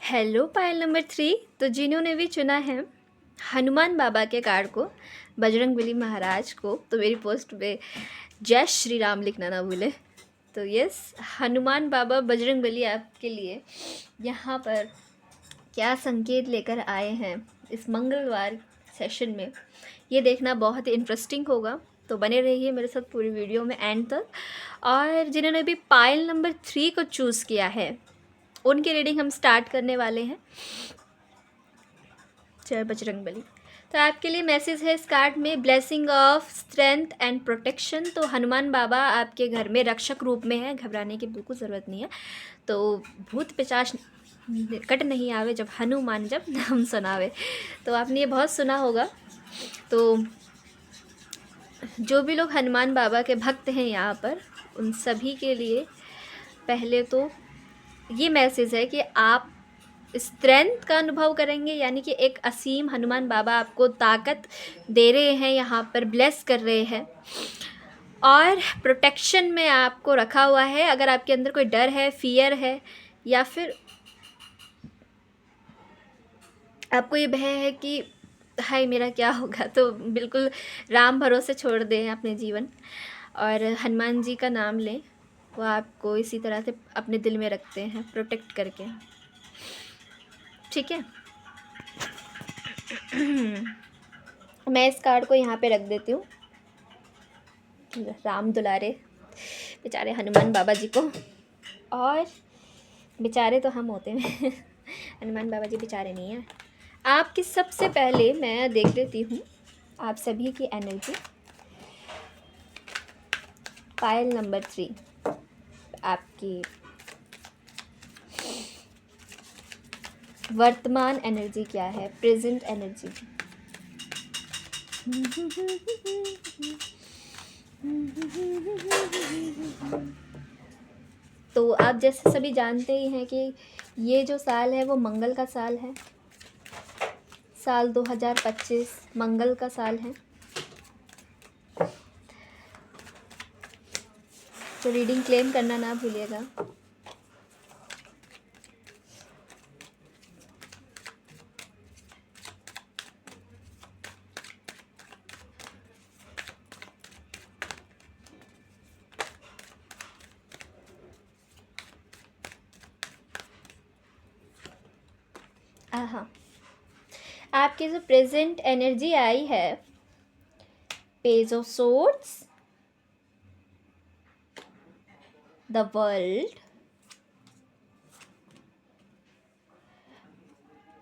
Hello pile number 3। तो जिन्होंने भी चुना है हनुमान बाबा के कार्ड को, बजरंगबली महाराज को, तो मेरी पोस्ट पे जय श्री राम लिखना ना भूले। तो यस, हनुमान बाबा बजरंगबली आपके लिए यहाँ पर क्या संकेत लेकर आए हैं इस मंगलवार सेशन में, ये देखना बहुत ही इंटरेस्टिंग होगा। तो बने रहिए मेरे साथ पूरी वीडियो में एंड तक। और जिन्होंने भी पायल नंबर 3 को चूज़ किया है उनकी रीडिंग हम स्टार्ट करने वाले हैं। जय बजरंगबली। तो आपके लिए मैसेज है इस कार्ड में, blessing of strength and protection. तो हनुमान बाबा आपके घर में रक्षक रूप में है, घबराने की बिल्कुल ज़रूरत नहीं है। तो भूत पिशाच कट नहीं आवे जब हनुमान जब नाम सुनावे। तो आपने ये बहुत सुना होगा। तो जो भी लोग हनुमान बाबा के भक्त हैं यहाँ पर, उन सभी के लिए पहले तो ये मैसेज है कि आप स्ट्रेंथ का अनुभव करेंगे, यानी कि एक असीम हनुमान बाबा आपको ताकत दे रहे हैं, यहाँ पर ब्लेस कर रहे हैं और प्रोटेक्शन में आपको रखा हुआ है। अगर आपके अंदर कोई डर है, फियर है, या फिर आपको ये भय है कि हाय मेरा क्या होगा, तो बिल्कुल राम भरोसे छोड़ दें अपने जीवन और हनुमान जी का नाम लें। वो आपको इसी तरह से अपने दिल में रखते हैं, प्रोटेक्ट करके। ठीक है। मैं इस कार्ड को यहाँ पे रख देती हूँ। राम दुलारे बेचारे हनुमान बाबा जी को, और बेचारे तो हम होते हैं हनुमान बाबा जी बेचारे नहीं हैं। आपकी सबसे पहले मैं देख लेती हूँ आप सभी की एनर्जी। पायल नंबर 3 आपकी वर्तमान एनर्जी क्या है, प्रेजेंट एनर्जी। तो आप जैसे सभी जानते ही हैं कि ये जो साल है वो मंगल का साल है। साल 2025 मंगल का साल है। तो रीडिंग क्लेम करना ना भूलिएगा। हाँ, आपकी जो प्रेजेंट एनर्जी आई है, page of swords, the world,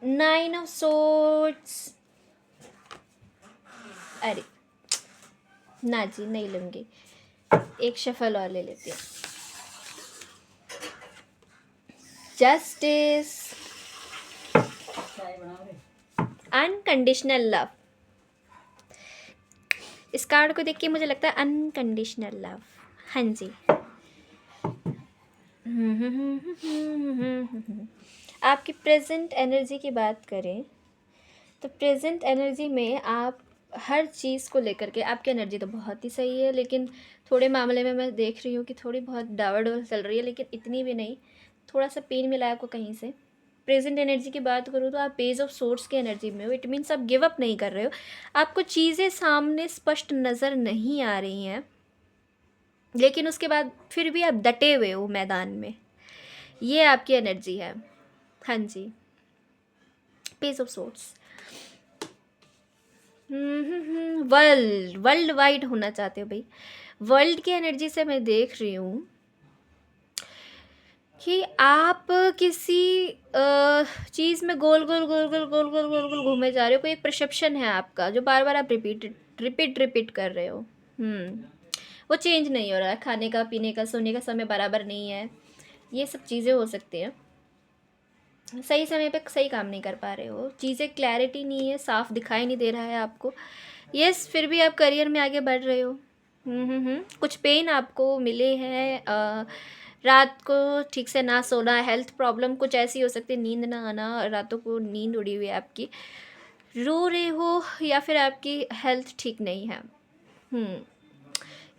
9 of swords. अरे ना जी, नहीं लूँगी, एक शफल और ले लेती हूँ। Justice, unconditional love. इस कार्ड को देख के मुझे लगता है अनकंडीशनल लव। हाँ जी। आपकी प्रेजेंट एनर्जी की बात करें तो प्रेजेंट एनर्जी में आप हर चीज़ को लेकर के, आपकी एनर्जी तो बहुत ही सही है, लेकिन थोड़े मामले में मैं देख रही हूँ कि थोड़ी बहुत डावाडोल चल रही है, लेकिन इतनी भी नहीं। थोड़ा सा पेन मिला है आपको कहीं से। प्रेजेंट एनर्जी की बात करूँ तो आप पेज ऑफ सोर्स की एनर्जी में हो। इट मीन्स आप गिव अप नहीं कर रहे हो। आपको चीज़ें सामने स्पष्ट नज़र नहीं आ रही हैं, लेकिन उसके बाद फिर भी आप डटे हुए हो मैदान में। ये आपकी एनर्जी है। हाँ जी, page of source. World wide होना चाहते हो भाई। वर्ल्ड की एनर्जी से मैं देख रही हूँ कि आप किसी चीज़ में गोल गोल गोल गोल गोल गोल गोल गोल घूमे जा रहे हो। कोई एक परसेप्शन है आपका जो बार बार आप रिपीट कर रहे हो। वो चेंज नहीं हो रहा है। खाने का, पीने का, सोने का समय बराबर नहीं है। ये सब चीज़ें हो सकती हैं। सही समय पे सही काम नहीं कर पा रहे हो, चीज़ें क्लैरिटी नहीं है, साफ दिखाई नहीं दे रहा है आपको। यस, फिर भी आप करियर में आगे बढ़ रहे हो। कुछ पेन आपको मिले हैं। रात को ठीक से ना सोना, हेल्थ प्रॉब्लम कुछ ऐसी हो सकती है, नींद ना आना, रातों को नींद उड़ी हुई है आपकी, रो रहे हो, या फिर आपकी हेल्थ ठीक नहीं है।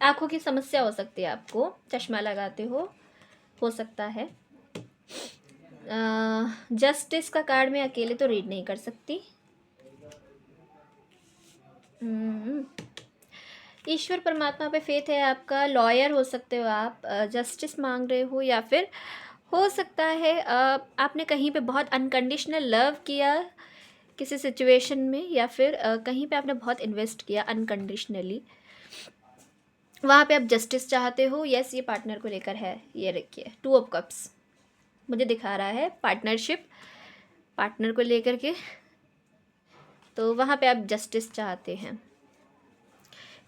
आँखों की समस्या हो सकती है, आपको चश्मा लगाते हो सकता है। जस्टिस का कार्ड मैं अकेले तो रीड नहीं कर सकती। ईश्वर परमात्मा पे फेथ है आपका, लॉयर हो सकते हो आप, जस्टिस मांग रहे हो, या फिर हो सकता है आपने कहीं पे बहुत अनकंडीशनल लव किया किसी सिचुएशन में, या फिर कहीं पे आपने बहुत इन्वेस्ट किया अनकंडीशनली, वहाँ पे आप जस्टिस चाहते हो। यस, ये पार्टनर को लेकर है। ये रखिए 2 ऑफ कप्स मुझे दिखा रहा है, पार्टनरशिप पार्टनर को लेकर के, तो वहाँ पे आप जस्टिस चाहते हैं।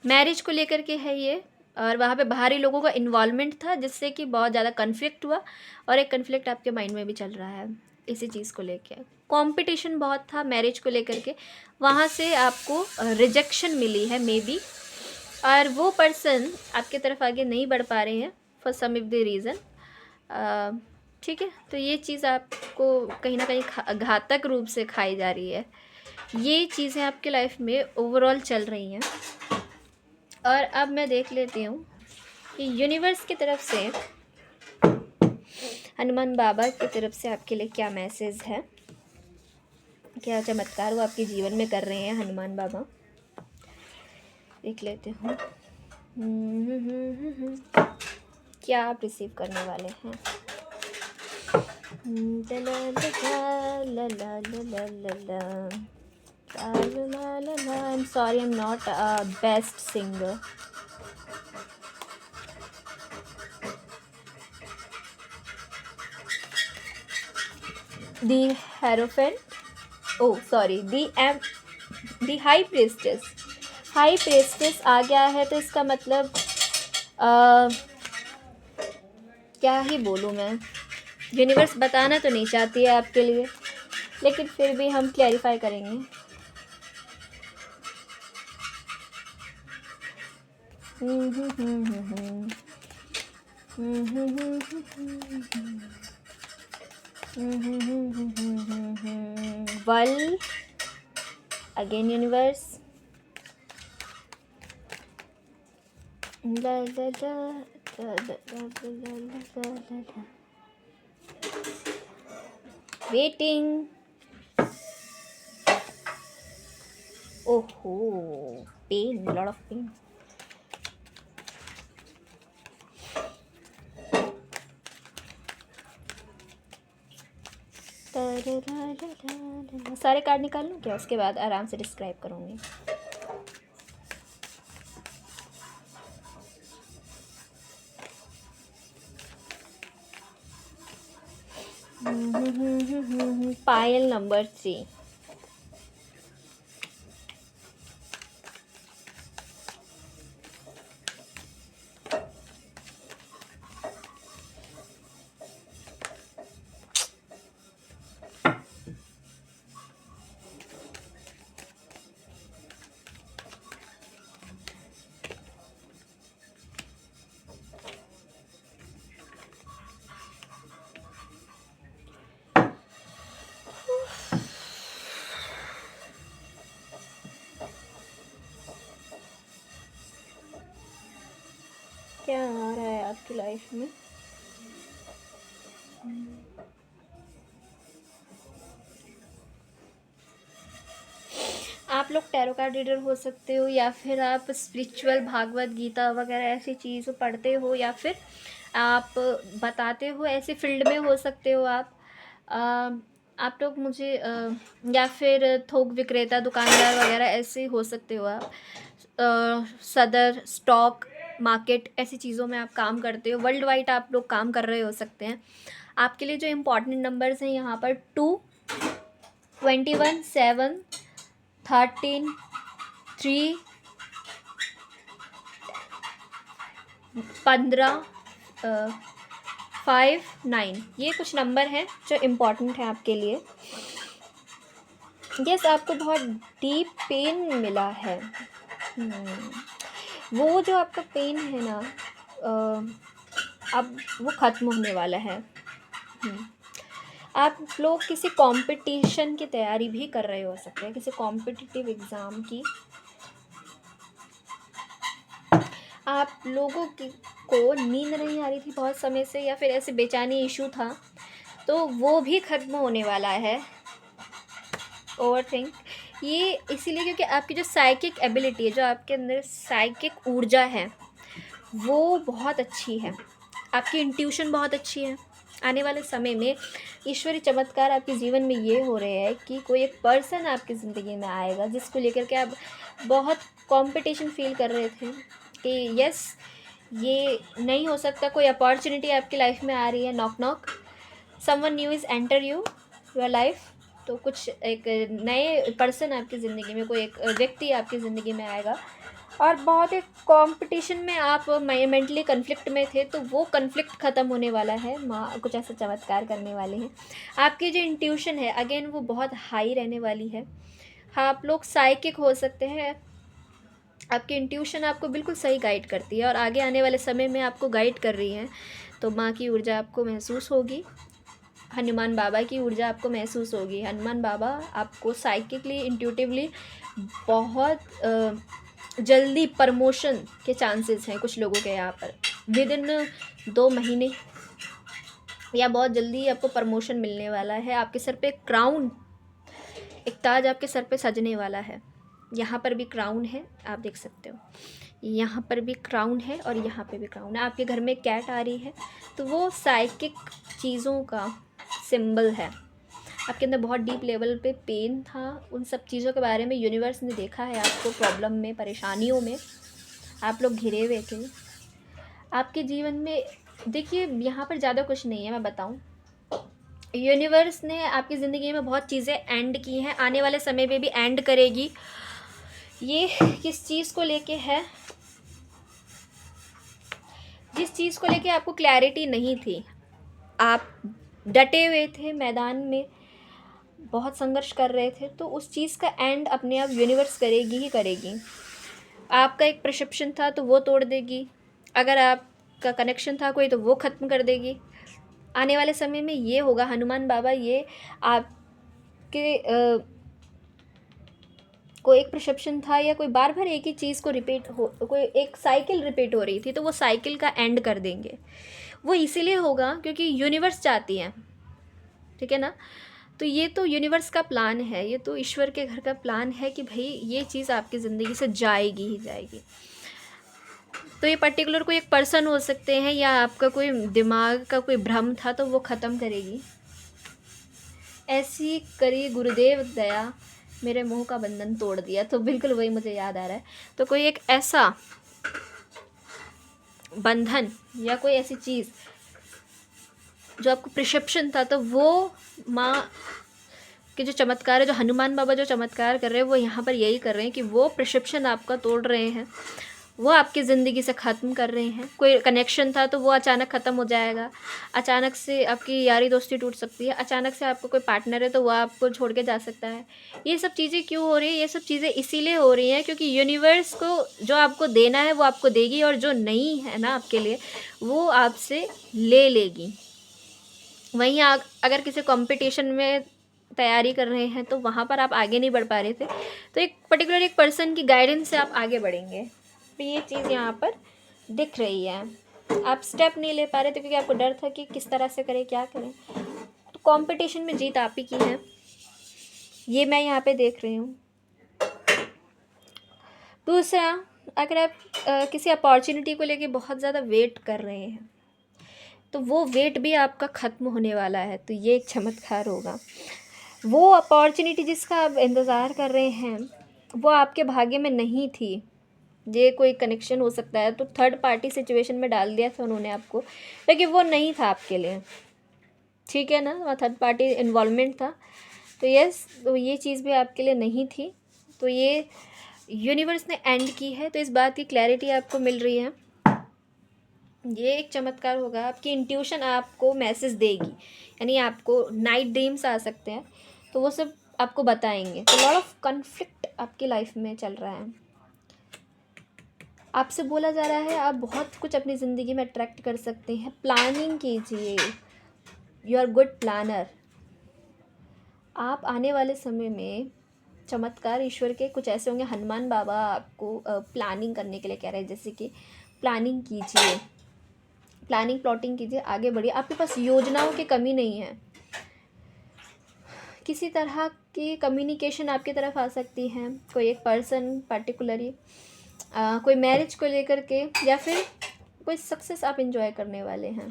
मैरिज को लेकर के है ये, और वहाँ पे बाहरी लोगों का इन्वॉल्वमेंट था जिससे कि बहुत ज़्यादा कन्फ्लिक्ट हुआ, और एक कन्फ्लिक्ट आपके माइंड में भी चल रहा है इसी चीज़ को लेकर। कंपटीशन बहुत था मैरिज को लेकर के, वहाँ से आपको रिजेक्शन मिली है मे बी, और वो पर्सन आपके तरफ आगे नहीं बढ़ पा रहे हैं for some of the reason. ठीक है, तो ये चीज़ आपको कहीं ना कहीं घातक रूप से खाई जा रही है। ये चीज़ें आपके लाइफ में ओवरऑल चल रही हैं। और अब मैं देख लेती हूँ कि यूनिवर्स की तरफ से, हनुमान बाबा की तरफ से आपके लिए क्या मैसेज है, क्या चमत्कार वो आपके जीवन में कर रहे हैं हनुमान बाबा। देख लेते हूँ क्या आप रिसीव करने वाले हैं। I'm sorry, I'm not a best singer. The Hierophant. Oh, sorry. The High Priestess. High Priestess आ गया है, तो इसका मतलब क्या ही बोलूँ मैं। यूनिवर्स बताना तो नहीं चाहती है आपके लिए, लेकिन फिर भी हम क्लैरिफाई करेंगे। Well, again universe. Waiting. Oh, pain, a lot of pain. सारे कार्ड निकाल लूँ क्या, उसके बाद आराम से डिस्क्राइब करूँगी। Pile number 3। क्या आ रहा है आपकी लाइफ में? आप लोग टैरो कार्ड रीडर हो सकते हो, या फिर आप स्पिरिचुअल भागवत गीता वगैरह ऐसी चीज़ पढ़ते हो, या फिर आप बताते हो, ऐसे फील्ड में हो सकते हो आप लोग मुझे या फिर थोक विक्रेता दुकानदार वगैरह ऐसे हो सकते हो आप। सदर स्टॉक मार्केट ऐसी चीज़ों में आप काम करते हो, वर्ल्ड वाइड आप लोग काम कर रहे हो सकते हैं। आपके लिए जो इम्पोर्टेंट नंबर्स हैं यहाँ पर 2, 21, 7, 13, 3, 15, 5, 9, ये कुछ नंबर हैं जो इम्पोर्टेंट हैं आपके लिए। यस, आपको बहुत डीप पेन मिला है। वो जो आपका पेन है ना, अब वो ख़त्म होने वाला है। आप लोग किसी कंपटीशन की तैयारी भी कर रहे हो सकते हैं, किसी कॉम्पिटिटिव एग्ज़ाम की। आप लोगों को नींद नहीं आ रही थी बहुत समय से, या फिर ऐसे बेचैनी इशू था, तो वो भी ख़त्म होने वाला है। ओवरथिंक ये इसीलिए क्योंकि आपकी जो साइकिक एबिलिटी है, जो आपके अंदर साइकिक ऊर्जा है, वो बहुत अच्छी है। आपकी इंट्यूशन बहुत अच्छी है। आने वाले समय में ईश्वरी चमत्कार आपके जीवन में ये हो रहे हैं कि कोई एक पर्सन आपकी ज़िंदगी में आएगा जिसको लेकर के आप बहुत कंपटीशन फील कर रहे थे कि यस ये नहीं हो सकता, कोई अपॉर्चुनिटी आपकी लाइफ में आ रही है, knock knock, someone new is enter your life. तो कुछ एक नए पर्सन आपकी ज़िंदगी में, कोई एक व्यक्ति आपकी ज़िंदगी में आएगा और बहुत एक कंपटीशन में आप मेंटली कन्फ्लिक्ट में थे, तो वो कन्फ्लिक्ट ख़त्म होने वाला है। माँ कुछ ऐसा चमत्कार करने वाले हैं। आपकी जो इंट्यूशन है अगेन वो बहुत हाई रहने वाली है। हाँ, आप लोग साइकिक हो सकते हैं। आपकी इंट्यूशन आपको बिल्कुल सही गाइड करती है और आगे आने वाले समय में आपको गाइड कर रही है। तो माँ की ऊर्जा आपको महसूस होगी, हनुमान बाबा की ऊर्जा आपको महसूस होगी। हनुमान बाबा आपको साइकिकली, इंट्यूटिवली बहुत जल्दी प्रमोशन के चांसेस हैं कुछ लोगों के यहाँ पर। विद इन 2 महीने या बहुत जल्दी आपको प्रमोशन मिलने वाला है। आपके सर पे क्राउन, एक ताज आपके सर पे सजने वाला है। यहाँ पर भी क्राउन है, आप देख सकते हो। यहाँ पर भी क्राउन है और यहाँ पे भी क्राउन है। आपके घर में कैट आ रही है, तो वो साइकिक चीज़ों का सिंबल है। आपके अंदर बहुत डीप लेवल पे पेन था, उन सब चीज़ों के बारे में यूनिवर्स ने देखा है। आपको प्रॉब्लम में, परेशानियों में आप लोग घिरे हुए थे। आपके जीवन में देखिए यहाँ पर ज़्यादा कुछ नहीं है, मैं बताऊँ। यूनिवर्स ने आपकी ज़िंदगी में बहुत चीज़ें एंड की हैं, आने वाले समय में भी एंड करेगी। ये किस चीज़ को लेके है? जिस चीज़ को लेके आपको क्लैरिटी नहीं थी, आप डटे हुए थे मैदान में, बहुत संघर्ष कर रहे थे, तो उस चीज़ का एंड अपने आप यूनिवर्स करेगी ही करेगी। आपका एक परसेप्शन था तो वो तोड़ देगी। अगर आपका कनेक्शन था कोई तो वो ख़त्म कर देगी। आने वाले समय में ये होगा, हनुमान बाबा ये आपके कोई एक परसेप्शन था या कोई बार बार एक ही चीज़ को रिपीट हो, कोई एक साइकिल रिपीट हो रही थी, तो वो साइकिल का एंड कर देंगे। वो इसीलिए होगा क्योंकि यूनिवर्स चाहती है, ठीक है ना। तो ये तो यूनिवर्स का प्लान है, ये तो ईश्वर के घर का प्लान है कि भाई ये चीज़ आपकी ज़िंदगी से जाएगी ही जाएगी। तो ये पर्टिकुलर कोई एक पर्सन हो सकते हैं या आपका कोई दिमाग का कोई भ्रम था, तो वो ख़त्म करेगी। ऐसी करी गुरुदेव दया, मेरे मोह का बंधन तोड़ दिया। तो बिल्कुल वही मुझे याद आ रहा है। तो कोई एक ऐसा बंधन या कोई ऐसी चीज़ जो आपको परसेप्शन था, तो वो माँ के जो चमत्कार है, जो हनुमान बाबा जो चमत्कार कर रहे हैं, वो यहाँ पर यही कर रहे हैं कि वो परसेप्शन आपका तोड़ रहे हैं, वो आपकी ज़िंदगी से ख़त्म कर रहे हैं। कोई कनेक्शन था तो वो अचानक ख़त्म हो जाएगा। अचानक से आपकी यारी दोस्ती टूट सकती है। अचानक से आपको कोई पार्टनर है तो वो आपको छोड़ के जा सकता है। ये सब चीज़ें क्यों हो रही है? ये सब चीज़ें इसीलिए हो रही हैं क्योंकि यूनिवर्स को जो आपको देना है वो आपको देगी, और जो नहीं है ना आपके लिए, वो आपसे ले लेगी। वहीं अगर किसी कंपटीशन में तैयारी कर रहे हैं तो वहाँ पर आप आगे नहीं बढ़ पा रहे थे, तो एक पर्टिकुलर एक पर्सन की गाइडेंस से आप आगे बढ़ेंगे। तो ये चीज़ यहाँ पर दिख रही है। आप स्टेप नहीं ले पा रहे थे क्योंकि आपको डर था कि किस तरह से करें, क्या करें। तो कंपटीशन में जीत आप ही की है, ये मैं यहाँ पे देख रही हूँ। दूसरा, अगर आप किसी अपॉर्चुनिटी को लेके बहुत ज़्यादा वेट कर रहे हैं, तो वो वेट भी आपका ख़त्म होने वाला है। तो ये एक चमत्कार होगा। वो अपॉर्चुनिटी जिसका आप इंतज़ार कर रहे हैं, वो आपके भाग्य में नहीं थी। ये कोई कनेक्शन हो सकता है, तो थर्ड पार्टी सिचुएशन में डाल दिया था उन्होंने आपको, लेकिन वो नहीं था आपके लिए, ठीक है ना। वहाँ थर्ड पार्टी इन्वॉल्वमेंट था। तो यस, तो ये चीज़ भी आपके लिए नहीं थी। तो ये यूनिवर्स ने एंड की है। तो इस बात की क्लैरिटी आपको मिल रही है। ये एक चमत्कार होगा। आपकी इंट्यूशन आपको मैसेज देगी, यानी आपको नाइट ड्रीम्स आ सकते हैं, तो वो सब आपको बताएंगे। तो लॉट ऑफ कॉन्फ्लिक्ट आपकी लाइफ में चल रहा है। आपसे बोला जा रहा है आप बहुत कुछ अपनी ज़िंदगी में अट्रैक्ट कर सकते हैं। प्लानिंग कीजिए, यू आर गुड प्लानर। आप आने वाले समय में चमत्कार ईश्वर के कुछ ऐसे होंगे। हनुमान बाबा आपको प्लानिंग करने के लिए कह रहे हैं, जैसे कि प्लानिंग कीजिए, प्लानिंग प्लॉटिंग कीजिए, आगे बढ़िए। आपके पास योजनाओं की कमी नहीं है। किसी तरह की कम्युनिकेशन आपकी तरफ आ सकती है, कोई एक पर्सन पर्टिकुलरली, कोई मैरिज को लेकर के, या फिर कोई सक्सेस आप इंजॉय करने वाले हैं।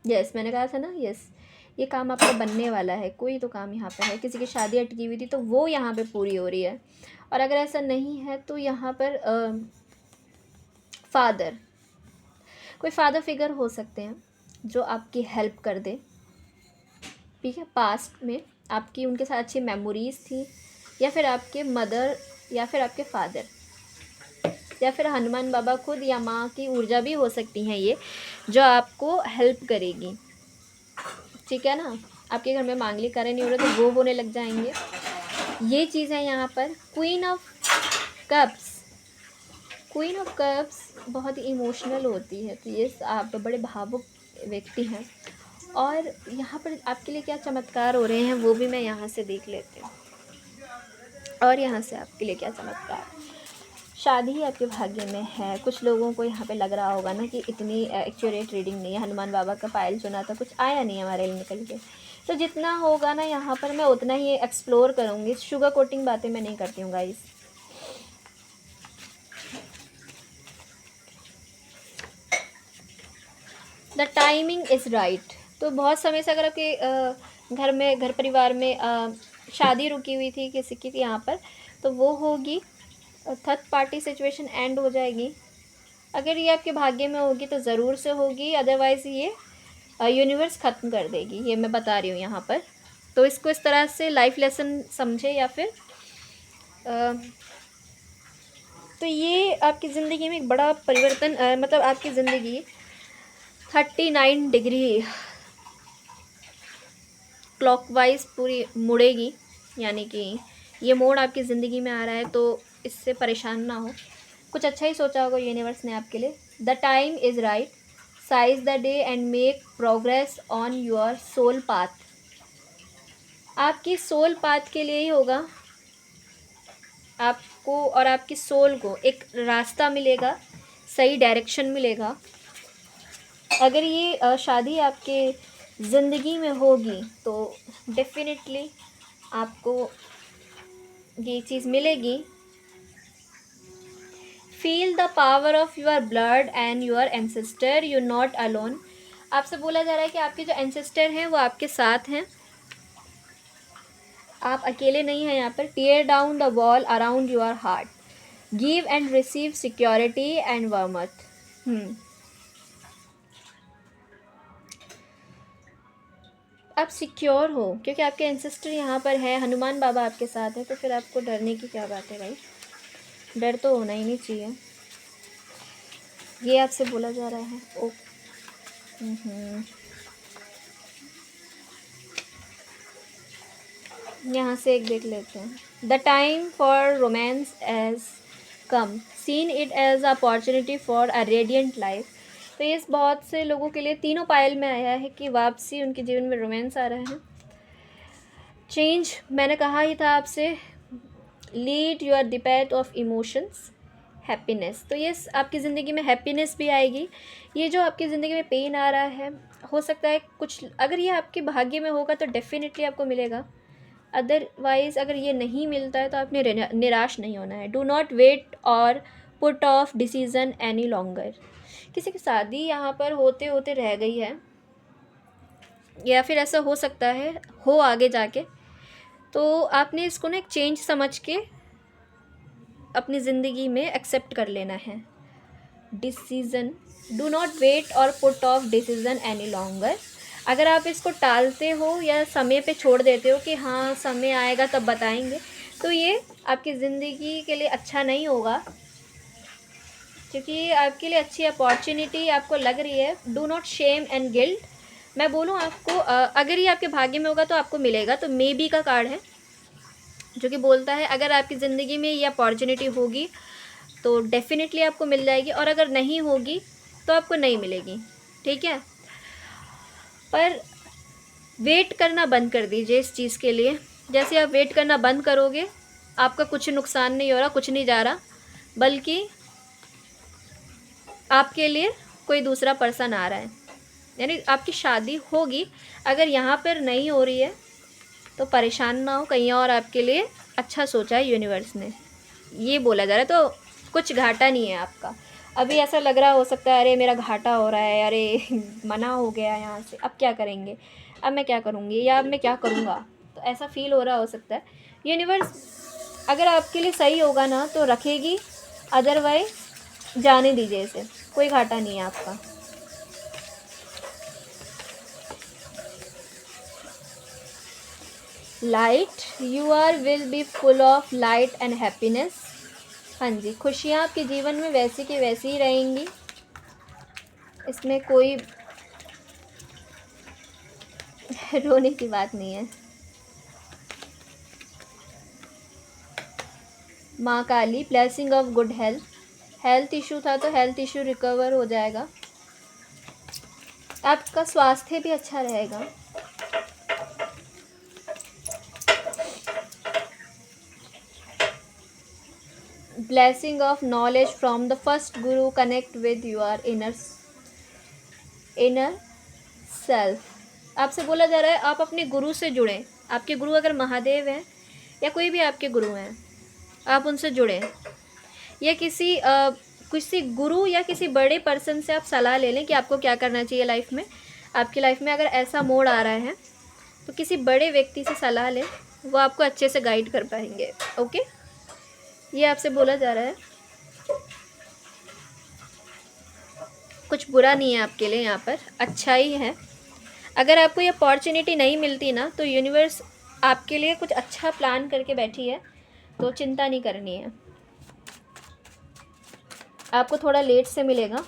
यस, मैंने कहा था ना, यस, ये काम आपका बनने वाला है। कोई तो काम यहाँ पर है, किसी की शादी अटकी हुई थी तो वो यहाँ पे पूरी हो रही है। और अगर ऐसा नहीं है तो यहाँ पर फादर, कोई फादर फिगर हो सकते हैं जो आपकी हेल्प कर दे, ठीक है। पास्ट में आपकी उनके साथ अच्छी मेमोरीज़ थी, या फिर आपके मदर, या फिर आपके फादर, या फिर हनुमान बाबा खुद, या माँ की ऊर्जा भी हो सकती हैं ये, जो आपको हेल्प करेगी, ठीक है ना। आपके घर में मांगलिक कार्य नहीं हो रहे तो वो होने लग जाएंगे। ये चीज़ है यहाँ पर। Queen of cups, queen of cups बहुत ही इमोशनल होती है, तो ये आप बड़े भावुक व्यक्ति हैं। और यहाँ पर आपके लिए क्या चमत्कार हो रहे हैं वो भी मैं यहाँ से देख लेती हूँ। और यहाँ से आपके लिए क्या चमत्कार, शादी आपके भाग्य में है। कुछ लोगों को यहाँ पे लग रहा होगा ना कि इतनी एक्यूरेट रीडिंग नहीं है, हनुमान बाबा का पायल चुना था, कुछ आया नहीं हमारे लिए निकल के। तो जितना होगा ना यहाँ पर मैं उतना ही एक्सप्लोर करूँगी, शुगर कोटिंग बातें मैं नहीं करती हूँ guys. The timing is right. तो बहुत समय से अगर आपके घर में, घर परिवार में शादी रुकी हुई थी किसी की यहाँ पर, तो वो होगी, थर्ड पार्टी सिचुएशन एंड हो जाएगी। अगर ये आपके भाग्य में होगी तो ज़रूर से होगी, अदरवाइज़ ये यूनिवर्स ख़त्म कर देगी, ये मैं बता रही हूँ यहाँ पर। तो इसको इस तरह से लाइफ लेसन समझे, या फिर तो ये आपकी ज़िंदगी में एक बड़ा परिवर्तन, मतलब आपकी ज़िंदगी 39 डिग्री क्लॉकवाइज पूरी मुड़ेगी। यानी कि ये मोड़ आपकी ज़िंदगी में आ रहा है, तो इससे परेशान ना हो, कुछ अच्छा ही सोचा होगा यूनिवर्स ने आपके लिए। The time is right, seize the day and make progress on your soul path. आपकी सोल पाथ के लिए ही होगा, आपको और आपकी सोल को एक रास्ता मिलेगा, सही डायरेक्शन मिलेगा। अगर ये शादी आपके ज़िंदगी में होगी तो डेफिनेटली आपको ये चीज़ मिलेगी। Feel the power of your blood and your ancestor, you not alone. आपसे बोला जा रहा है कि आपके जो एंसेस्टर हैं वो आपके साथ हैं, आप अकेले नहीं हैं यहाँ पर। Tear down the wall around your heart, give and receive security and warmth. आप सिक्योर हो क्योंकि आपके एंसेस्टर यहाँ पर है, हनुमान बाबा आपके साथ है, तो फिर आपको डरने की क्या बात है भाई। डर तो होना ही नहीं चाहिए, ये आपसे बोला जा रहा है। ओ यहाँ से एक देख लेते हैं। The time for romance has come, seen it as opportunity for a radiant life. तो ये बहुत से लोगों के लिए तीनों पायल में आया है कि वापसी उनके जीवन में रोमांस आ रहा है। चेंज, मैंने कहा ही था आपसे, lead your debit of emotions, happiness. तो ये आपकी ज़िंदगी में हैप्पीनेस भी आएगी। ये जो आपकी ज़िंदगी में पेन आ रहा है, हो सकता है कुछ, अगर ये आपके भाग्य में होगा तो डेफिनेटली आपको मिलेगा, अदरवाइज़ अगर ये नहीं मिलता है तो आपने निराश नहीं होना है। डू नॉट वेट और put off decision any longer. किसी की शादी यहाँ पर होते होते रह गई है, या फिर ऐसा हो सकता है हो आगे जाके, तो आपने इसको ना एक चेंज समझ के अपनी ज़िंदगी में एक्सेप्ट कर लेना है। डिसीज़न, डू नॉट वेट और put off decision any longer. अगर आप इसको टालते हो या समय पे छोड़ देते हो कि हाँ समय आएगा तब बताएंगे, तो ये आपकी ज़िंदगी के लिए अच्छा नहीं होगा, क्योंकि ये आपके लिए अच्छी अपॉर्चुनिटी आपको लग रही है। Do not shame and guilt. मैं बोलूँ आपको, अगर ये आपके भाग्य में होगा तो आपको मिलेगा। तो मे बी का कार्ड है जो कि बोलता है अगर आपकी ज़िंदगी में ये अपॉर्चुनिटी होगी तो डेफिनेटली आपको मिल जाएगी, और अगर नहीं होगी तो आपको नहीं मिलेगी, ठीक है। पर वेट करना बंद कर दीजिए इस चीज़ के लिए। जैसे आप वेट करना बंद करोगे, आपका कुछ नुकसान नहीं हो रहा, कुछ नहीं जा रहा, बल्कि आपके लिए कोई दूसरा पर्सन आ रहा है। यानी आपकी शादी होगी। अगर यहाँ पर नहीं हो रही है तो परेशान ना हो, कहीं और आपके लिए अच्छा सोचा है यूनिवर्स ने, ये बोला जा रहा है। तो कुछ घाटा नहीं है आपका। अभी ऐसा लग रहा हो सकता है अरे मेरा घाटा हो रहा है, अरे मना हो गया यहाँ से, अब क्या करेंगे, अब मैं क्या करूँगी या अब मैं क्या करूँगा, तो ऐसा फील हो रहा हो सकता है। यूनिवर्स अगर आपके लिए सही होगा ना तो रखेगी, अदरवाइज जाने दीजिए इसे, कोई घाटा नहीं है आपका। Light, you are will be full of light and happiness. हाँ जी, खुशियाँ आपके जीवन में वैसी की वैसी ही रहेंगी, इसमें कोई रोने की बात नहीं है। माँ Kali, blessing of good health. Health issue था तो हेल्थ इशू रिकवर हो जाएगा, आपका स्वास्थ्य भी अच्छा रहेगा। Blessing of knowledge from the first guru, connect with your inner self. आपसे बोला जा रहा है आप अपने गुरु से जुड़ें। आपके गुरु अगर महादेव हैं या कोई भी आपके गुरु हैं, आप उनसे जुड़ें, या किसी गुरु या किसी बड़े पर्सन से आप सलाह ले लें कि आपको क्या करना चाहिए लाइफ में। आपकी लाइफ में अगर ऐसा मोड़ आ रहा है तो किसी बड़े व्यक्ति से सलाह लें, वो आपको अच्छे से गाइड कर पाएंगे। ओके, ये आपसे बोला जा रहा है। कुछ बुरा नहीं है आपके लिए, यहाँ पर अच्छा ही है। अगर आपको ये अपॉर्चुनिटी नहीं मिलती ना तो यूनिवर्स आपके लिए कुछ अच्छा प्लान करके बैठी है, तो चिंता नहीं करनी है। आपको थोड़ा लेट से मिलेगा,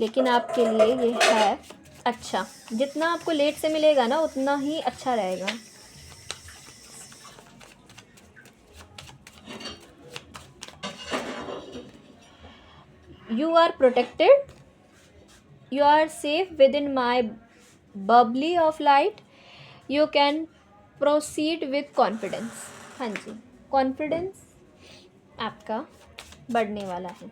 लेकिन आपके लिए ये है अच्छा। जितना आपको लेट से मिलेगा ना उतना ही अच्छा रहेगा। You are protected, you are safe within my bubbly of light, you can proceed with confidence। हाँ जी, कॉन्फिडेंस आपका बढ़ने वाला है।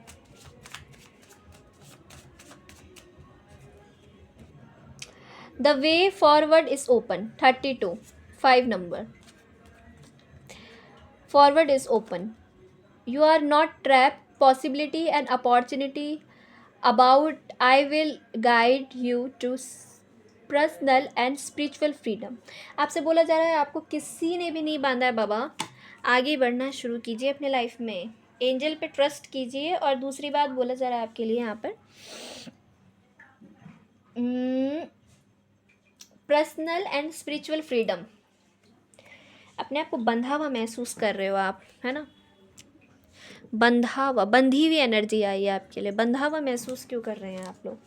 The way forward is open, 32, 5 number. Forward is open, you are not trapped, possibility and opportunity about, I will guide you to personal and spiritual freedom. आपसे बोला जा रहा है आपको किसी ने भी नहीं बांधा है बाबा, आगे बढ़ना शुरू कीजिए अपने लाइफ में, एंजल पे ट्रस्ट कीजिए। और दूसरी बात बोला जा रहा है आपके लिए यहाँ पर पर्सनल एंड स्पिरिचुअल फ्रीडम। अपने आप को बंधा हुआ महसूस कर रहे हो आप, है ना, बंधी हुई एनर्जी आई है आपके लिए। बंधा हुआ महसूस क्यों कर रहे हैं आप लोग?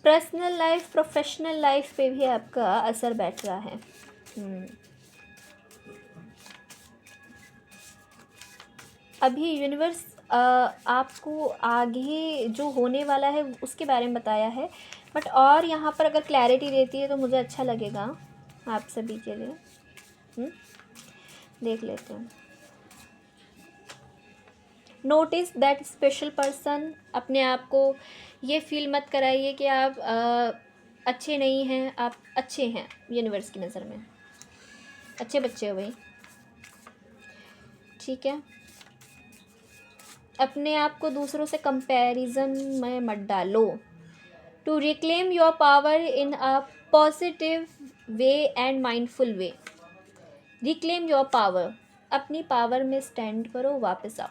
पर्सनल लाइफ, प्रोफेशनल लाइफ पे भी आपका असर बैठ रहा है। अभी यूनिवर्स आपको आगे जो होने वाला है उसके बारे में बताया है, बट और यहाँ पर अगर क्लैरिटी देती है तो मुझे अच्छा लगेगा आप सभी के लिए। देख लेते हैं। Notice that special person. अपने आप को ये फील मत कराइए कि आप अच्छे नहीं हैं, आप अच्छे हैं यूनिवर्स की नज़र में, अच्छे बच्चे हो भाई, ठीक है। अपने आप को दूसरों से कंपैरिजन में मत डालो। To reclaim your power in a positive way and mindful way. Reclaim your power, अपनी पावर में स्टैंड करो, वापस आओ।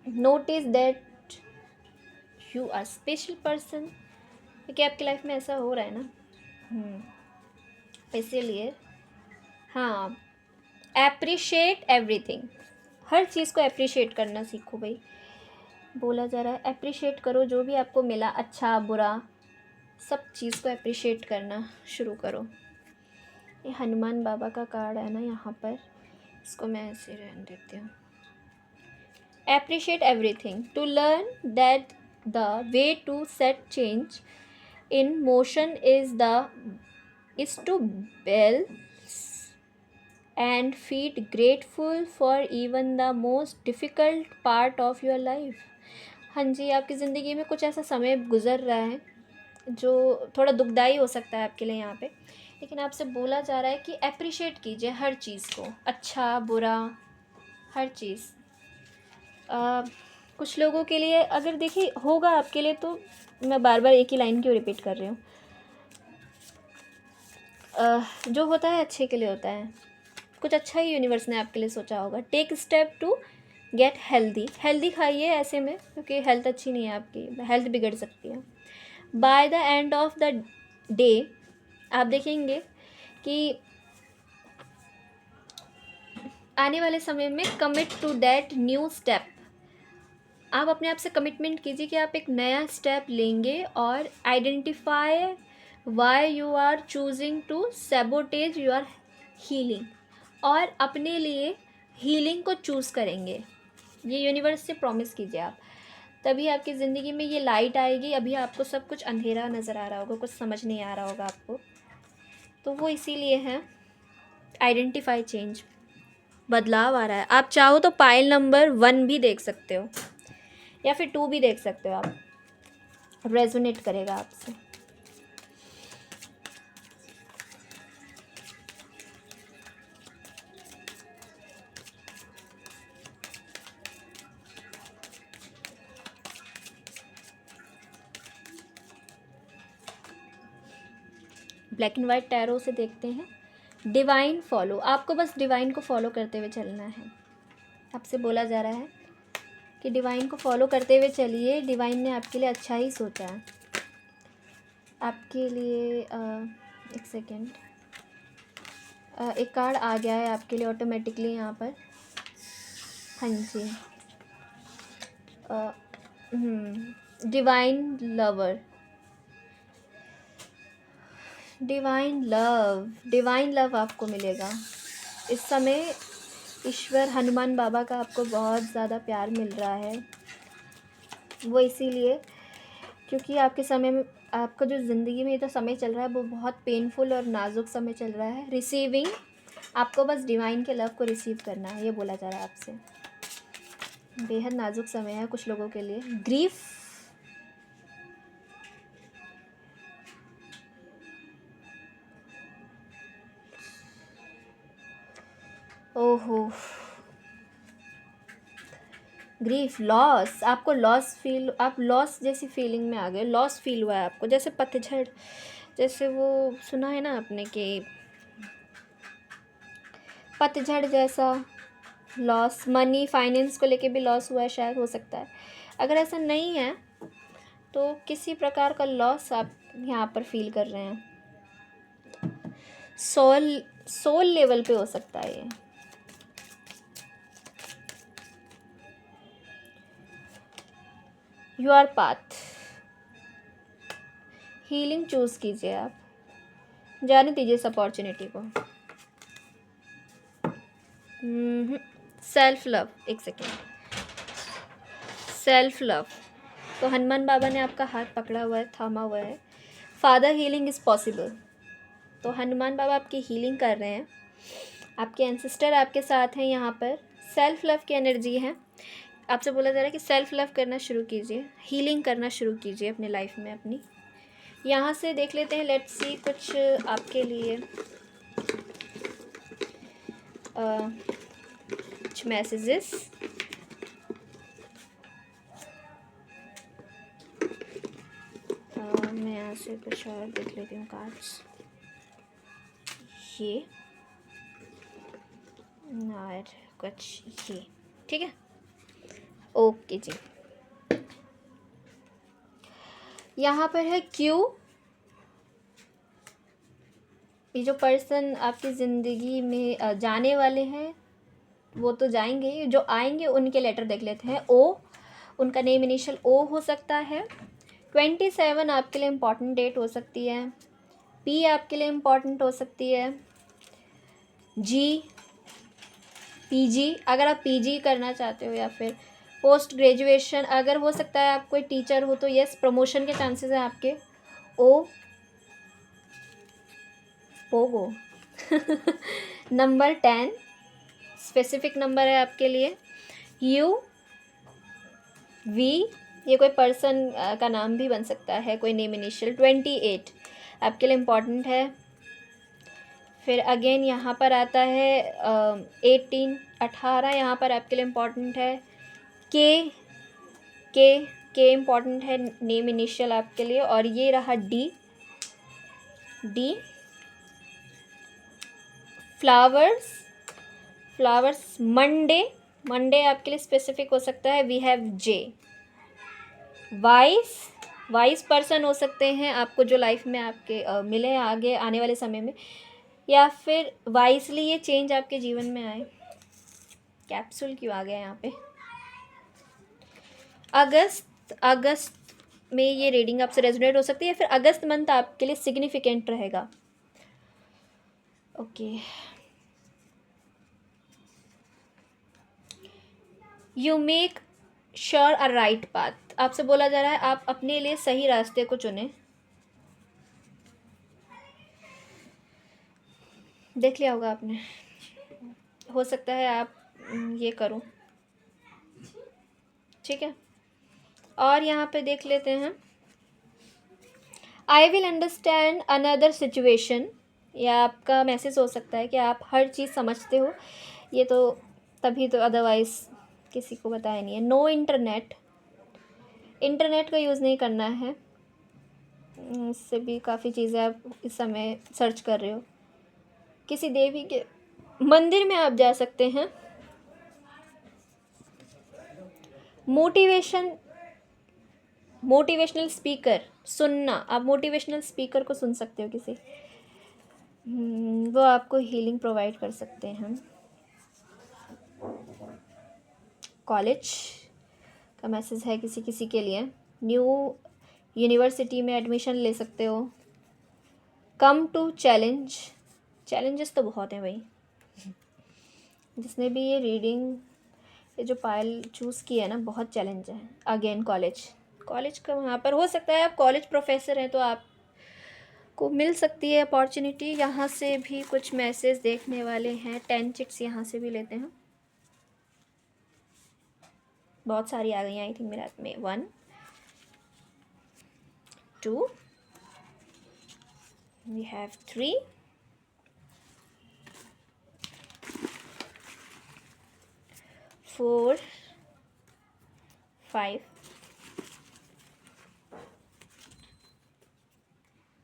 Notice that you are special person, क्योंकि आपकी लाइफ में ऐसा हो रहा है ना, इसीलिए हाँ, एप्रिशिएट एवरीथिंग। हर चीज़ को एप्रिशिएट करना सीखो भाई, बोला जा रहा है एप्रिशिएट करो जो भी आपको मिला, अच्छा बुरा, सब चीज़ को एप्रिशिएट करना शुरू करो। ये हनुमान बाबा का कार्ड है ना यहाँ पर, इसको मैं ऐसे रहने देती हूँ। Appreciate everything, to learn that the way to set change in motion is to and feel grateful for even the most difficult part of your life. हाँ जी, आपकी ज़िंदगी में कुछ ऐसा समय गुज़र रहा है जो थोड़ा दुखदाई हो सकता है आपके लिए यहाँ पे, लेकिन आपसे बोला जा रहा है कि अप्रिशिएट कीजिए हर चीज़ को, अच्छा बुरा हर चीज़। कुछ लोगों के लिए अगर देखिए होगा आपके लिए, तो मैं बार बार एक ही लाइन क्यों रिपीट कर रही हूँ। जो होता है अच्छे के लिए होता है, कुछ अच्छा ही यूनिवर्स ने आपके लिए सोचा होगा। Take step to get healthy खाइए ऐसे में, क्योंकि हेल्थ अच्छी नहीं है आपकी, हेल्थ बिगड़ सकती है। By the end of the day आप देखेंगे कि आने वाले समय में commit to that new step. आप अपने आप से कमिटमेंट कीजिए कि आप एक नया स्टेप लेंगे और identify why you are choosing to sabotage your healing, और अपने लिए हीलिंग को चूज़ करेंगे। ये यूनिवर्स से प्रॉमिस कीजिए आप, तभी आपकी ज़िंदगी में ये लाइट आएगी। अभी आपको सब कुछ अंधेरा नज़र आ रहा होगा, कुछ समझ नहीं आ रहा होगा आपको, तो वो इसीलिए है आइडेंटिफाई चेंज, बदलाव आ रहा है। आप चाहो तो पाइल नंबर 1 भी देख सकते हो या फिर 2 भी देख सकते हो आप, रेजोनेट करेगा आपसे। ब्लैक एंड वाइट टैरो से देखते हैं। डिवाइन फॉलो, आपको बस डिवाइन को फॉलो करते हुए चलना है। आपसे बोला जा रहा है कि डिवाइन को फॉलो करते हुए चलिए, डिवाइन ने आपके लिए अच्छा ही सोचा है। आपके लिए एक सेकेंड, एक कार्ड आ गया है आपके लिए ऑटोमेटिकली यहाँ पर। हाँ जी, डिवाइन लवर, डिवाइन लव आपको मिलेगा इस समय। ईश्वर हनुमान बाबा का आपको बहुत ज़्यादा प्यार मिल रहा है, वो इसीलिए क्योंकि आपके समय में, आपका जो ज़िंदगी में ये तो समय चल रहा है वो बहुत पेनफुल और नाजुक समय चल रहा है। रिसीविंग, आपको बस डिवाइन के लव को रिसीव करना है, ये बोला जा रहा है आपसे। बेहद नाजुक समय है कुछ लोगों के लिए। ग्रीफ, ओहो, ग्रीफ, लॉस, आपको लॉस फील, आप लॉस जैसी फीलिंग में आ गए, लॉस फील हुआ है आपको, जैसे पतझड़, जैसे वो सुना है ना आपने कि पतझड़ जैसा लॉस, मनी फाइनेंस को लेके भी लॉस हुआ है, शायद हो सकता है। अगर ऐसा नहीं है तो किसी प्रकार का लॉस आप यहाँ पर फील कर रहे हैं, सोल लेवल पे हो सकता है ये। योर पाथ, हीलिंग चूज़ कीजिए आप, जाने दीजिए इस अपॉर्चुनिटी को। सेल्फ लव, एक सेकेंड, सेल्फ लव, तो हनुमान बाबा ने आपका हाथ पकड़ा हुआ है, थामा हुआ है। फादर हीलिंग इज़ पॉसिबल, तो हनुमान बाबा आपकी हीलिंग कर रहे हैं, आपके एंसेस्टर आपके साथ हैं यहाँ पर। सेल्फ लव की एनर्जी है, आपसे बोला जा रहा है कि सेल्फ लव करना शुरू कीजिए, हीलिंग करना शुरू कीजिए अपनी लाइफ में अपनी। यहाँ से देख लेते हैं, लेट्स सी कुछ आपके लिए कुछ मैसेजेस। मैं यहाँ से कुछ और देख लेती हूँ कार्ड्स, ये और कुछ ये, ठीक है, ओके जी। यहाँ पर है क्यों, ये जो पर्सन आपकी ज़िंदगी में जाने वाले हैं वो तो जाएंगे, जो आएंगे उनके लेटर देख लेते हैं। ओ, उनका नेम इनिशियल ओ हो सकता है। 27 आपके लिए इम्पॉर्टेंट डेट हो सकती है। पी आपके लिए इम्पॉर्टेंट हो सकती है। जी, पीजी, अगर आप पीजी करना चाहते हो, या फिर पोस्ट ग्रेजुएशन, अगर हो सकता है आप कोई टीचर हो तो यस, प्रमोशन के चांसेस हैं आपके। ओ, पोगो, नंबर 10 स्पेसिफिक नंबर है आपके लिए। यू वी, ये कोई पर्सन का नाम भी बन सकता है, कोई नेम इनिशियल। 28 आपके लिए इम्पॉर्टेंट है। फिर अगेन यहाँ पर आता है 18 18 यहाँ पर आपके लिए इम्पॉर्टेंट है। के के के इम्पॉर्टेंट है, नेम इनिशियल आपके लिए। और ये रहा D D. Flowers flowers Monday Monday आपके लिए स्पेसिफिक हो सकता है। We have J. Wise wise person हो सकते हैं आपको, जो लाइफ में आपके मिले आगे आने वाले समय में, या फिर वाइसली ये चेंज आपके जीवन में आए। कैप्सूल क्यों आ गया यहाँ पे? अगस्त में ये रीडिंग आपसे रेजोनेट हो सकती है, फिर अगस्त मंथ आपके लिए सिग्निफिकेंट रहेगा। Okay. You make sure a right path, आपसे बोला जा रहा है आप अपने लिए सही रास्ते को चुने। देख लिया होगा आपने, हो सकता है आप ये करो, ठीक है। और यहाँ पे देख लेते हैं, I will understand another situation. या आपका मैसेज हो सकता है कि आप हर चीज़ समझते हो, ये तो तभी तो, अदरवाइज़ किसी को बताया नहीं है। नो इंटरनेट, इंटरनेट का यूज़ नहीं करना है। इससे भी काफ़ी चीज़ें आप इस समय सर्च कर रहे हो। किसी देवी के मंदिर में आप जा सकते हैं। मोटिवेशनल स्पीकर सुनना, आप मोटिवेशनल स्पीकर को सुन सकते हो किसी, वो आपको हीलिंग प्रोवाइड कर सकते हैं। कॉलेज का मैसेज है किसी किसी के लिए। न्यू यूनिवर्सिटी में एडमिशन ले सकते हो। कम टू चैलेंज, चैलेंजेस तो बहुत हैं भाई। जिसने भी ये रीडिंग, ये जो पायल चूज़ की है ना, बहुत चैलेंज है। अगेन कॉलेज का वहाँ पर हो सकता है आप कॉलेज प्रोफेसर हैं तो आपको मिल सकती है अपॉर्चुनिटी। यहाँ से भी कुछ मैसेज देखने वाले हैं। 10 चिट्स यहाँ से भी लेते हैं, बहुत सारी आ गई आई थिंक मेरे हाथ में। 1 2 we have 3 4 5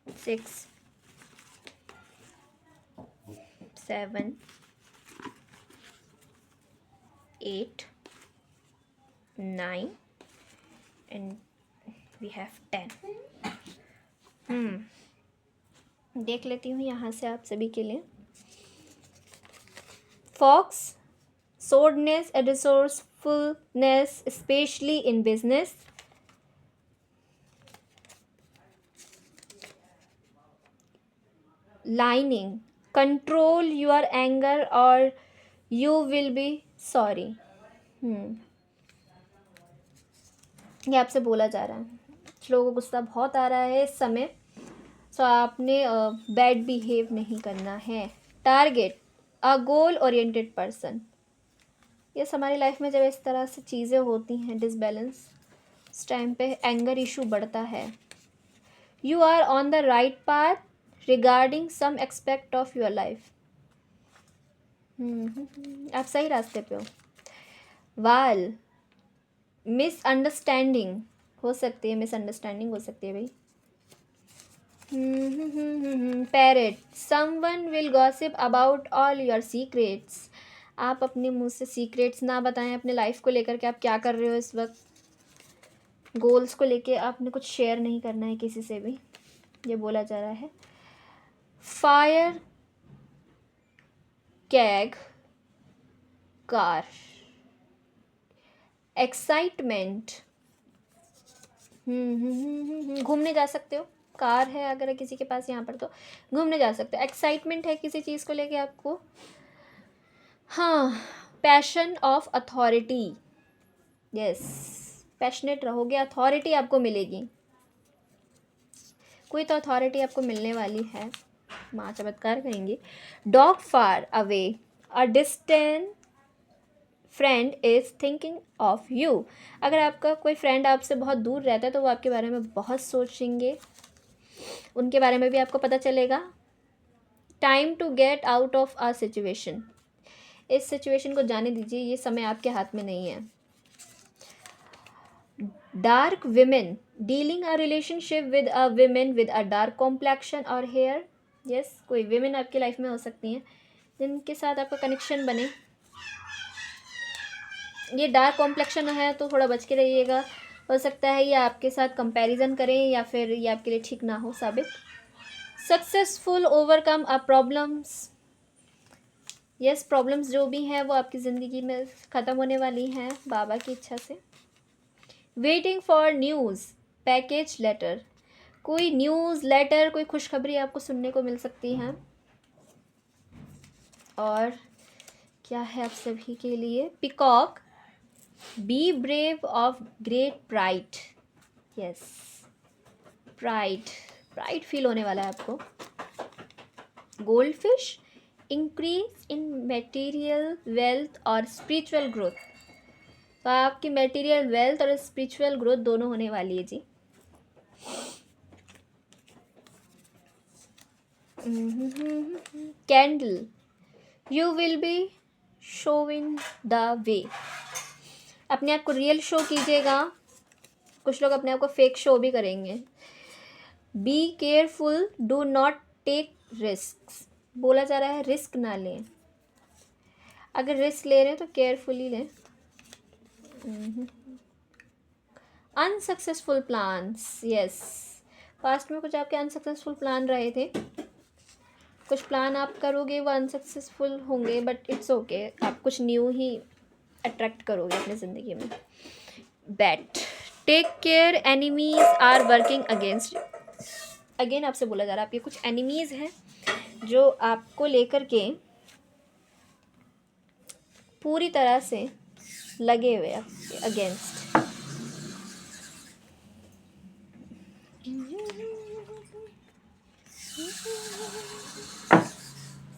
6 7 8 9 and we have 10। देख लेती हूँ यहाँ से आप सभी के लिए। Fox, shrewdness, a resourcefulness especially in business। Lightning, control your anger और यू विल बी सॉरी। ये आपसे बोला जा रहा है, कुछ लोगों को गुस्सा बहुत आ रहा है इस समय, सो आपने बैड बिहेव नहीं करना है। टारगेट, अ गोल ओरिएंटेड पर्सन। ये हमारी लाइफ में जब इस तरह से चीज़ें होती हैं डिसबैलेंस, उस टाइम पे एंगर इशू बढ़ता है। You are on the right path regarding some expect of your life. आप सही रास्ते पे हो। वाल, मिसअंडरस्टैंडिंग हो सकती है, मिसअंडरस्टैंडिंग हो सकती है भाई। Parrot, someone will gossip about all your secrets. आप अपने मुंह से सीक्रेट्स ना बताएं अपने लाइफ को लेकर के, आप क्या कर रहे हो इस वक्त। गोल्स को लेके आपने कुछ शेयर नहीं करना है किसी से भी, ये बोला जा रहा है। फायर कैग कार, एक्साइटमेंट, घूमने जा सकते हो। कार है अगर किसी के पास यहाँ पर तो घूमने जा सकते हो। एक्साइटमेंट है किसी चीज़ को लेके आपको। हाँ, passion of authority, yes, passionate रहोगे, अथॉरिटी आपको मिलेगी, कोई तो अथॉरिटी आपको मिलने वाली है। माँ चमत्कार करेंगी। Dog far away, a distant friend is thinking of you. अगर आपका कोई फ्रेंड आपसे बहुत दूर रहता है तो वो आपके बारे में बहुत सोचेंगे, उनके बारे में भी आपको पता चलेगा। Time to get out of a situation, इस सिचुएशन को जाने दीजिए, ये समय आपके हाथ में नहीं है। Dark women, dealing a relationship with a women with a dark complexion और हेयर। यस, कोई विमेन आपकी लाइफ में हो सकती हैं जिनके साथ आपका कनेक्शन बने। ये डार्क कॉम्प्लेक्शन है तो थोड़ा बच के रहिएगा, हो सकता है ये आपके साथ कंपैरिजन करें या फिर ये आपके लिए ठीक ना हो साबित। सक्सेसफुल ओवरकम अ प्रॉब्लम्स, यस प्रॉब्लम्स जो भी हैं वो आपकी ज़िंदगी में ख़त्म होने वाली हैं बाबा की इच्छा से। Waiting for news package letter, कोई न्यूज़ लेटर, कोई खुशखबरी आपको सुनने को मिल सकती हैं। और क्या है आप सभी के लिए, peacock, be brave of great pride. Yes, pride feel होने वाला है आपको। Gold fish, increase in material wealth और स्पिरिचुअल ग्रोथ, तो आपकी मटेरियल वेल्थ और स्पिरिचुअल ग्रोथ दोनों होने वाली है जी। Candle, you will be showing the way, अपने आप को रियल शो कीजिएगा, कुछ लोग अपने आप को फेक शो भी करेंगे। Be careful, do not take risk, बोला जा रहा है रिस्क ना लें, अगर रिस्क ले रहे हैं तो केयरफुली लें। अनसक्सेसफुल प्लान्स, यस पास्ट में कुछ आपके अनसक्सेसफुल प्लान रहे थे, कुछ प्लान आप करोगे वो अनसक्सेसफुल होंगे, बट इट्स ओके, आप कुछ न्यू ही अट्रैक्ट करोगे अपनी ज़िंदगी में। But, take care, enemies are working against you, again आपसे बोला जा रहा है आपके कुछ एनिमीज़ हैं जो आपको लेकर के पूरी तरह से लगे हुए आपके अगेंस्ट।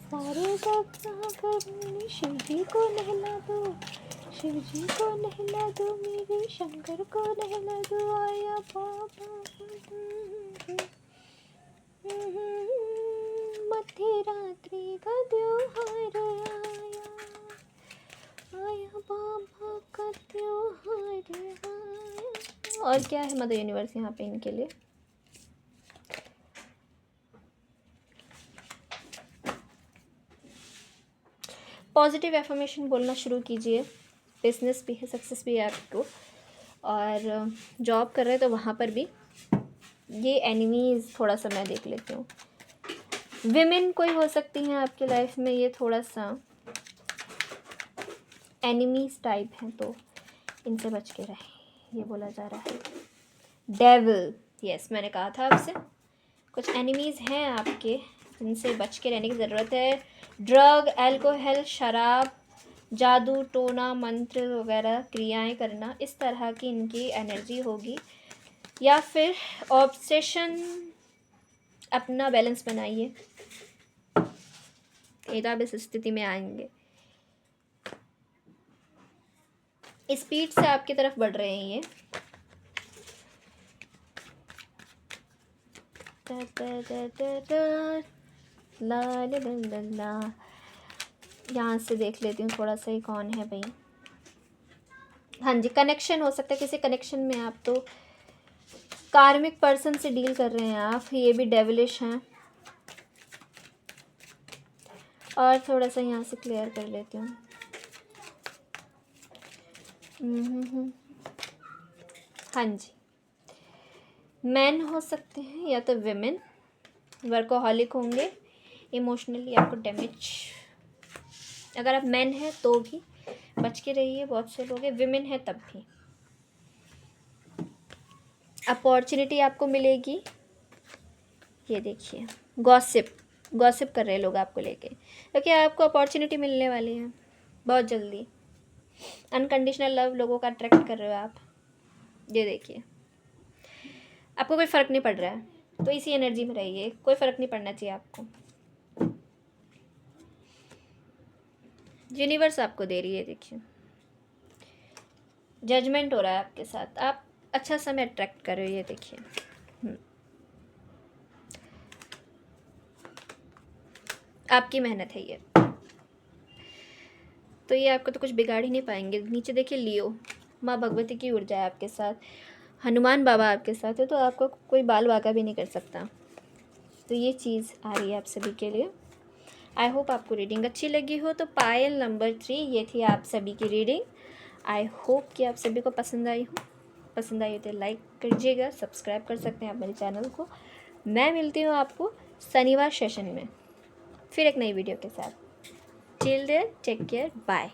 सारे शिव जी को नहला दो, शिव जी को नहला दो, मेरे शंकर को नहला दो, आया बाबा मध्य रात्रि का त्योहार आया, आया बाबा का त्योहार आया। और क्या है मदर यूनिवर्स यहाँ पे इनके लिए। पॉजिटिव एफर्मेशन बोलना शुरू कीजिए, बिजनेस भी है, सक्सेस भी है आपको, और जॉब कर रहे हैं तो वहाँ पर भी ये एनिमीज़ थोड़ा सा मैं देख लेती हूँ। विमेन कोई हो सकती हैं आपकी लाइफ में, ये थोड़ा सा एनिमीज़ टाइप हैं तो इनसे बच के रहें, ये बोला जा रहा है। डेविल, यस मैंने कहा था आपसे कुछ एनिमीज़ हैं आपके जिनसे बच के रहने की ज़रूरत है। ड्रग, अल्कोहल, शराब, जादू टोना मंत्र वगैरह क्रियाएं करना, इस तरह की इनकी एनर्जी होगी, या फिर ऑब्सेशन। अपना बैलेंस बनाइए, एक आप इस स्थिति में आएंगे। स्पीड से आपकी तरफ बढ़ रहे हैं ये। ला ला ला ला, यहाँ से देख लेती हूँ थोड़ा सा ही कौन है भाई। हाँ जी, कनेक्शन हो सकता है, किसी कनेक्शन में आप तो कार्मिक पर्सन से डील कर रहे हैं आप, ये भी डेविलिश हैं। और थोड़ा सा यहाँ से क्लियर कर लेती हूँ। हाँ जी, मैन हो सकते हैं या तो विमेन, वर्कोहॉलिक होंगे, इमोशनली आपको डैमेज, अगर आप मैन हैं तो भी बच के रहिए, बहुत से लोग हैं, विमेन है तब भी अपॉर्चुनिटी आपको मिलेगी। ये देखिए गॉसिप कर रहे हैं लोग आपको लेके, क्योंकि आपको अपॉर्चुनिटी मिलने वाली है बहुत जल्दी। अनकंडीशनल लव लोगों का अट्रैक्ट कर रहे हो आप, ये देखिए। आपको कोई फ़र्क नहीं पड़ रहा है तो इसी एनर्जी में रहिए, कोई फ़र्क नहीं पड़ना चाहिए आपको। यूनिवर्स आपको दे रही है, देखिए जजमेंट हो रहा है आपके साथ, आप अच्छा समय अट्रैक्ट कर रहे हो, ये देखिए। आपकी मेहनत है ये, तो ये आपको तो कुछ बिगाड़ ही नहीं पाएंगे। नीचे देखिए लियो, माँ भगवती की ऊर्जा है आपके साथ, हनुमान बाबा आपके साथ है, तो आपको कोई बाल वाका भी नहीं कर सकता। तो ये चीज़ आ रही है आप सभी के लिए। आई होप आपको रीडिंग अच्छी लगी हो। तो पायल नंबर 3 ये थी आप सभी की रीडिंग। आई होप कि आप सभी को पसंद आई हो। पसंद आई हो तो लाइक कीजिएगा, सब्सक्राइब कर सकते हैं आप मेरे चैनल को। मैं मिलती हूँ आपको शनिवार सेशन में फिर एक नई वीडियो के साथ। Till there take care, bye.